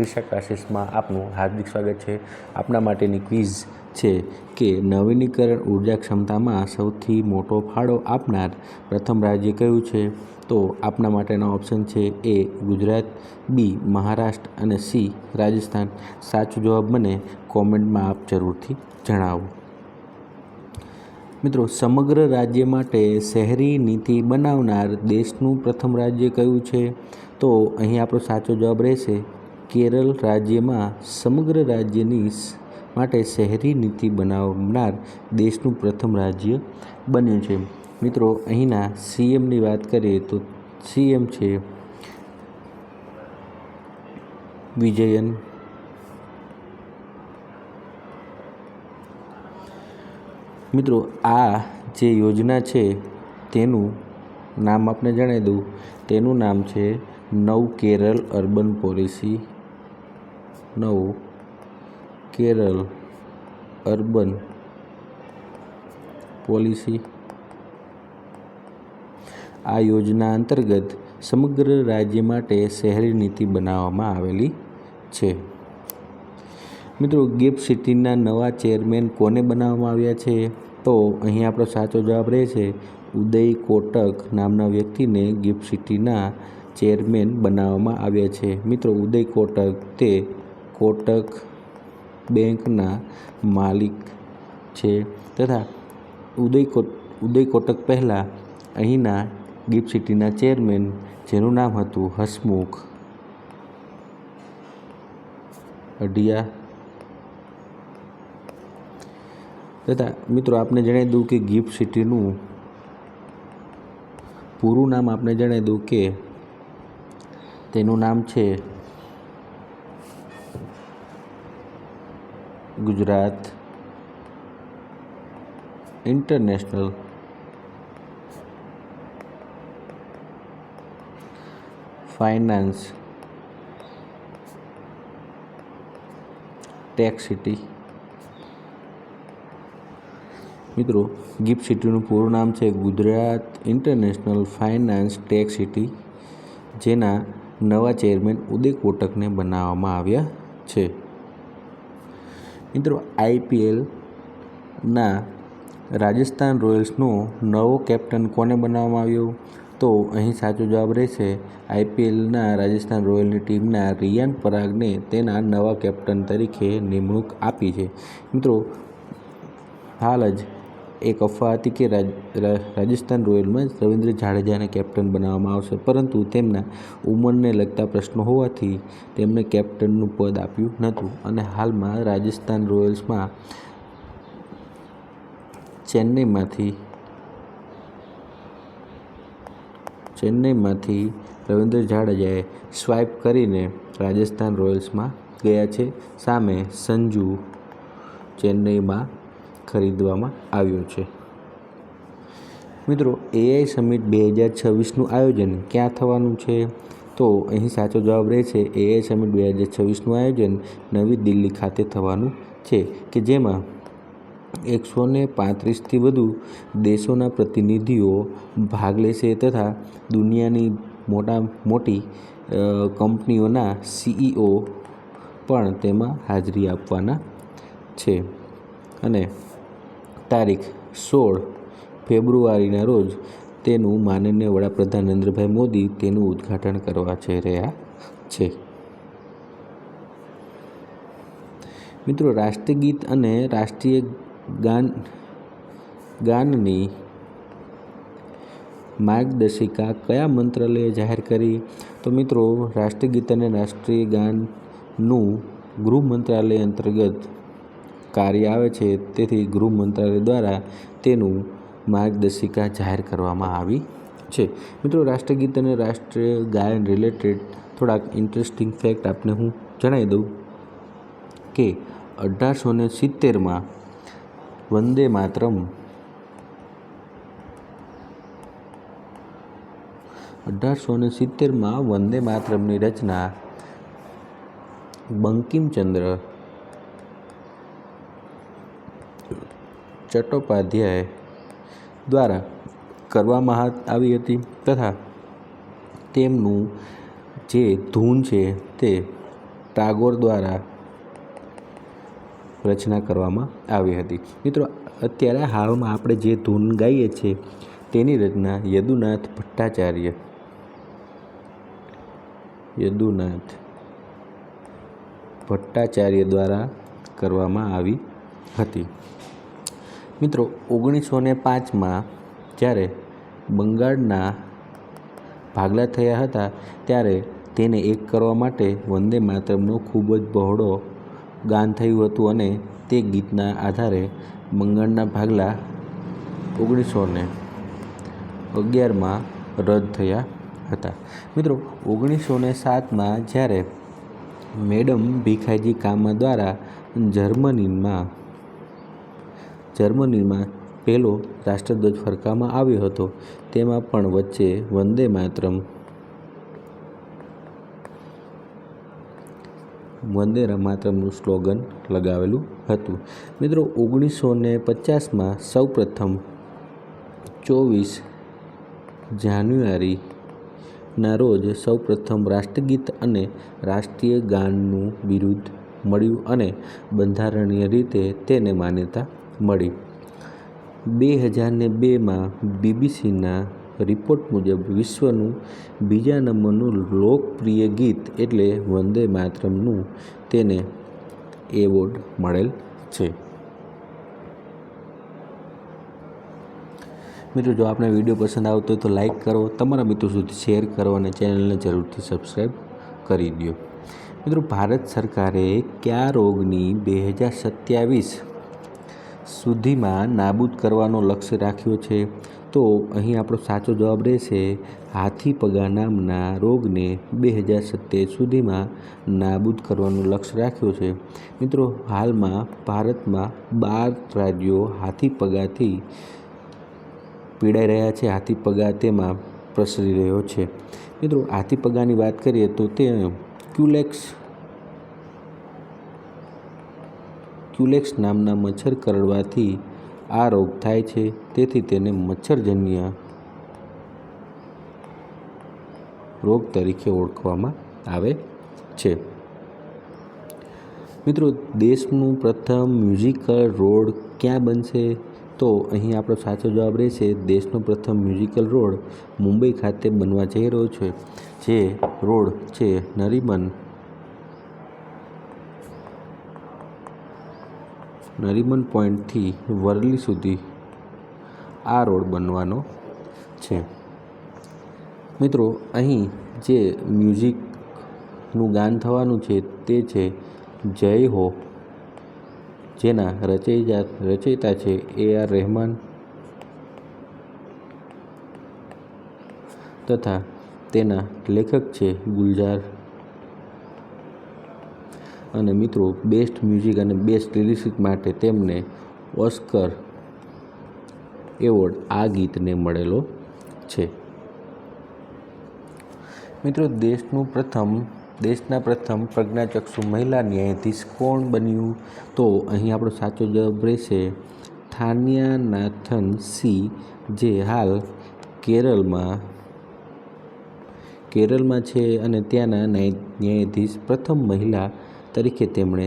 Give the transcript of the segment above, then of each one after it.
ક્રિશા ક્લાસીસમાં આપનું હાર્દિક સ્વાગત છે। આપના માટેની ક્વિઝ છે કે નવીનીકરણ ઉર્જા ક્ષમતામાં સૌથી મોટો ફાળો આપનાર પ્રથમ રાજ્ય કયું છે? તો આપના માટેના ઓપ્શન છે એ ગુજરાત, બી મહારાષ્ટ્ર અને સી રાજસ્થાન। સાચો જવાબ મને કોમેન્ટમાં આપ જરૂરથી જણાવો। મિત્રો, સમગ્ર રાજ્ય માટે શહેરી નીતિ બનાવનાર દેશનું પ્રથમ રાજ્ય કયું છે? તો અહીં આપણો સાચો જવાબ રહેશે કેરળ રાજ્યમાં સમગ્ર રાજ્યની માટે શહેરી નીતિ બનાવનાર દેશનું પ્રથમ રાજ્ય બન્યું છે। મિત્રો, અહીંના સીએમની વાત કરીએ તો સીએમ છે વિજયન। મિત્રો, આ જે યોજના છે તેનું નામ આપને જણાવી દઉં, તેનું નામ છે નવ કેરળ અર્બન પોલિસી। નવ કેરળ અર્બન પોલિસી। આ યોજના અંતર્ગત સમગ્ર રાજ્ય માટે શહેરી નીતિ બનાવવામાં આવેલી છે। મિત્રો, ગિફ્ટ સિટીના નવા ચેરમેન કોને બનાવવામાં આવ્યા છે? તો અહીં આપણો સાચો જવાબ રહેશે ઉદય કોટક નામના વ્યક્તિને ગિફ્ટ સિટીના ચેરમેન બનાવવામાં આવ્યા છે। મિત્રો, ઉદય કોટક તે કોટક બેંકના માલિક છે તથા ઉદય કોટક પહેલાં અહીંના ગિફ્ટ સિટીના ચેરમેન જેનું નામ હતું હસમુખ અઢિયા તથા મિત્રો આપને જણાવી દઉં કે ગિફ્ટ સિટીનું પૂરું નામ આપને જણાવી દઉં કે તેનું નામ છે Gujarat international finance tech city. મિત્રો, ગિફ્ટ સિટીનું પૂરું નામ છે Gujarat international finance tech city, જેના નવા ચેરમેન ઉદય કોટકને બનાવવામાં આવ્યા છે। મિત્રો, આઈપીએલના રાજસ્થાન રોયલ્સનો નવો કેપ્ટન કોને બનાવવામાં આવ્યો? તો અહીં સાચો જવાબ રહેશે આઈપીએલના રાજસ્થાન રોયલની ટીમના રિયાન પરાગને તેના નવા કેપ્ટન તરીકે નિમણૂક આપી છે। મિત્રો, હાલ જ એક અફવા હતી કે રાજસ્થાન રોયલમાં રવિન્દ્ર જાડેજાને કેપ્ટન બનાવવામાં આવશે, પરંતુ તેમના ઉંમરને લગતા પ્રશ્નો હોવાથી તેમને કેપ્ટનનું પદ આપ્યું નહોતું અને હાલમાં રાજસ્થાન રોયલ્સમાં ચેન્નઈમાંથી રવિન્દ્ર જાડેજાએ સ્વાઇપ કરીને રાજસ્થાન રોયલ્સમાં ગયા છે। સામે સંજુ ચેન્નઈમાં ખરીદવામાં આવ્યો છે। મિત્રો, એઆઈ સમિટ 2026નું આયોજન ક્યાં થવાનું છે? તો અહીં સાચો જવાબ રહેશે એઆઈ સમિટ 2026નું આયોજન નવી દિલ્હી ખાતે થવાનું છે કે જેમાં 135થી વધુ દેશોના પ્રતિનિધિઓ ભાગ લેશે તથા દુનિયાની મોટી કંપનીઓના સીઈઓ પણ તેમાં હાજરી આપવાના છે અને તારીખ 16 ફેબ્રુઆરીના રોજ તેનું માનનીય વડાપ્રધાન નરેન્દ્રભાઈ મોદી તેનું ઉદ્ઘાટન કરવા જઈ રહ્યા છે। મિત્રો, રાષ્ટ્રીય ગીત અને રાષ્ટ્રીય ગાનની માર્ગદર્શિકા કયા મંત્રાલયે જાહેર કરી? તો મિત્રો, રાષ્ટ્રીય ગીત અને રાષ્ટ્રીય ગાનનું ગૃહ મંત્રાલય અંતર્ગત કાર્ય આવે છે, તેથી ગૃહ મંત્રાલય દ્વારા તેનું માર્ગદર્શિકા જાહેર કરવામાં આવી છે। મિત્રો, રાષ્ટ્રીય ગીત અને રાષ્ટ્રીય ગાયન રિલેટેડ થોડાક ઇન્ટરેસ્ટિંગ ફેક્ટ આપને હું જણાવી દઉં કે 1870માં વંદે માતરમની રચના બંકિમચંદ્ર ચટ્ટોપાધ્યાય દ્વારા કરવામાં આવી હતી તથા તેમનું જે ધૂન છે તે ટાગોર દ્વારા રચના કરવામાં આવી હતી. મિત્રો, અત્યારે હાલમાં આપણે જે ધૂન ગાઈએ છીએ તેની રચના યદુનાથ ભટ્ટાચાર્ય દ્વારા કરવામાં આવી હતી. મિત્રો, 1905માં જ્યારે બંગાળના ભાગલા થયા હતા ત્યારે તેને એક કરવા માટે વંદે માતરમનો ખૂબ જ બહોળો ગાન થયું હતું અને તે ગીતના આધારે બંગાળના ભાગલા 1911માં રદ થયા હતા. મિત્રો, 1907માં જ્યારે મેડમ ભીખાઈજી કામા દ્વારા જર્મનીમાં પહેલો રાષ્ટ્રધ્વજ ફરકાવવામાં આવ્યો હતો, તેમાં પણ વચ્ચે વંદે માતરમનું સ્લોગન લગાવેલું હતું. મિત્રો, 1950માં સૌપ્રથમ 24 જાન્યુઆરીના રોજ સૌપ્રથમ રાષ્ટ્રગીત અને રાષ્ટ્રીય ગાનનું બિરુદ મળ્યું અને બંધારણીય રીતે તેને માન્યતા મળી. 2002માં બીબીસીના રિપોર્ટ મુજબ વિશ્વનું બીજા નંબરનું લોકપ્રિય ગીત એટલે વંદે માતરમનું તેને એવોર્ડ મળેલ છે. મિત્રો, જો આપને વિડીયો પસંદ આવતો હોય તો લાઈક કરો, તમારા મિત્રો સુધી શેર કરો અને ચેનલને જરૂરથી સબસ્ક્રાઈબ કરી દો. મિત્રો, ભારત સરકારે કયા રોગની 2027 સુધીમાં નાબૂદ કરવાનો લક્ષ્ય રાખ્યો છે? તો અહીં આપણો સાચો જવાબ રહેશે હાથીપગા નામના રોગને 2027 સુધીમાં નાબૂદ કરવાનું લક્ષ્ય રાખ્યો છે. મિત્રો, હાલમાં ભારતમાં 12 રાજ્યો હાથીપગાથી પીડાઈ રહ્યા છે. હાથીપગા તેમાં પ્રસરી રહ્યો છે. મિત્રો, હાથીપગાની વાત કરીએ તો તે ક્યુલેક્સ નામના મચ્છર કરડવાથી આ રોગ થાય છે, તેથી તેને મચ્છરજન્ય રોગ તરીકે ઓળખવામાં આવે છે. મિત્રો, દેશનું પ્રથમ મ્યુઝિકલ રોડ ક્યાં બનશે? તો અહીં આપણો સાચો જવાબ રહેશે દેશનો પ્રથમ મ્યુઝિકલ રોડ મુંબઈ ખાતે બનવા જઈ રહ્યો છે. જે રોડ છે નરીમન પોઈન્ટથી વરલી સુધી આ રોડ બનવાનો છે. મિત્રો, અહીં જે મ્યુઝિકનું ગાન થવાનું છે તે છે જય હો, જેના રચયિતા છે AR રહેમાન તથા તેના લેખક છે ગુલઝાર. અને મિત્રો, બેસ્ટ મ્યુઝિક અને બેસ્ટ લિરિક્સ માટે તેમને ઓસ્કર એવોર્ડ આ ગીતને મળેલો છે. મિત્રો, દેશના પ્રથમ પ્રજ્ઞાચક્ષુ મહિલા ન્યાયાધીશ કોણ બન્યું? તો અહીં આપણો સાચો જવાબ રહેશે થાન્યાનાથન સી, જે હાલ કેરળમાં છે અને ત્યાંના ન્યાયાધીશ પ્રથમ મહિલા તરીકે તેમણે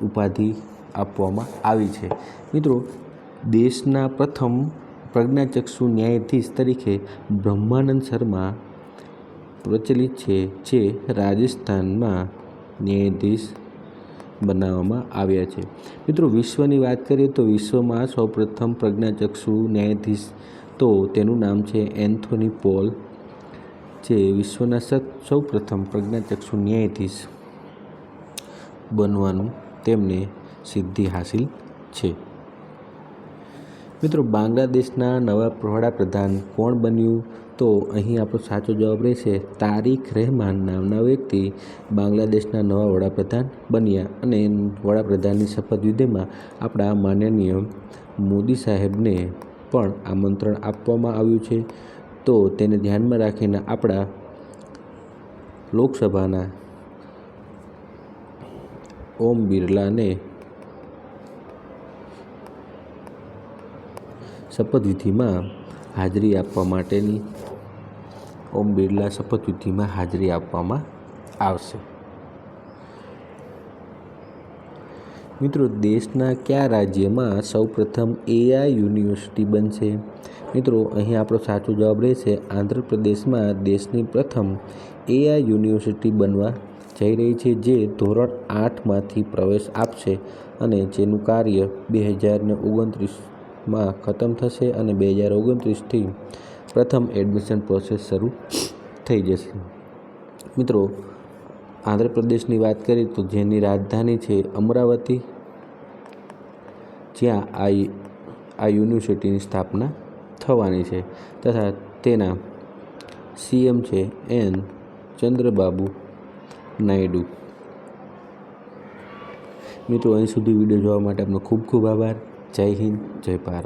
ઉપાધિ આપવામાં આવી છે. મિત્રો, દેશના પ્રથમ પ્રજ્ઞાચક્ષુ ન્યાયાધીશ તરીકે બ્રહ્માનંદ શર્મા પ્રચલિત છે, જે રાજસ્થાનમાં ન્યાયાધીશ બનાવવામાં આવ્યા છે. મિત્રો, વિશ્વની વાત કરીએ તો વિશ્વમાં સૌપ્રથમ પ્રજ્ઞાચક્ષુ ન્યાયાધીશ તો તેનું નામ છે એન્થોની પોલ, જે વિશ્વના સૌપ્રથમ પ્રજ્ઞાચક્ષુ ન્યાયાધીશ બનવાનું તેમને સિદ્ધિ હાસિલ છે. મિત્રો, બાંગ્લાદેશના નવા વડાપ્રધાન કોણ બન્યું? તો અહીં આપણો સાચો જવાબ રહેશે તારિક રહેમાન નામના વ્યક્તિ બાંગ્લાદેશના નવા વડાપ્રધાન બન્યા અને વડાપ્રધાનની શપથવિધિમાં આપણા માનનીય મોદી સાહેબને પણ આમંત્રણ આપવામાં આવ્યું છે. તો તેને ધ્યાનમાં રાખીને આપણા લોકસભાના ઓમ બિરલાને શપથવિધિમાં હાજરી આપવામાં આવશે. મિત્રો, દેશના કયા રાજ્યમાં સૌપ્રથમ AI યુનિવર્સિટી બનશે? મિત્રો, અહીં આપણો સાચો જવાબ રહેશે આંધ્રપ્રદેશમાં દેશની પ્રથમ AI યુનિવર્સિટી બનવા જઈ રહી છે, જે ધોરણ 8માંથી પ્રવેશ આપશે અને જેનું કાર્ય 2029માં ખતમ થશે અને 2029થી પ્રથમ એડમિશન પ્રોસેસ શરૂ થઈ જશે. મિત્રો, આંધ્રપ્રદેશની વાત કરીએ તો જેની રાજધાની છે અમરાવતી, જ્યાં આ યુનિવર્સિટીની સ્થાપના થવાની છે તથા તેના CM છે N. ચંદ્રબાબુ નાયડુ. મિત્રો, અહીં સુધી વિડીયો જોવા માટે આપનો ખૂબ ખૂબ આભાર. જય હિન્દ, જય ભારત.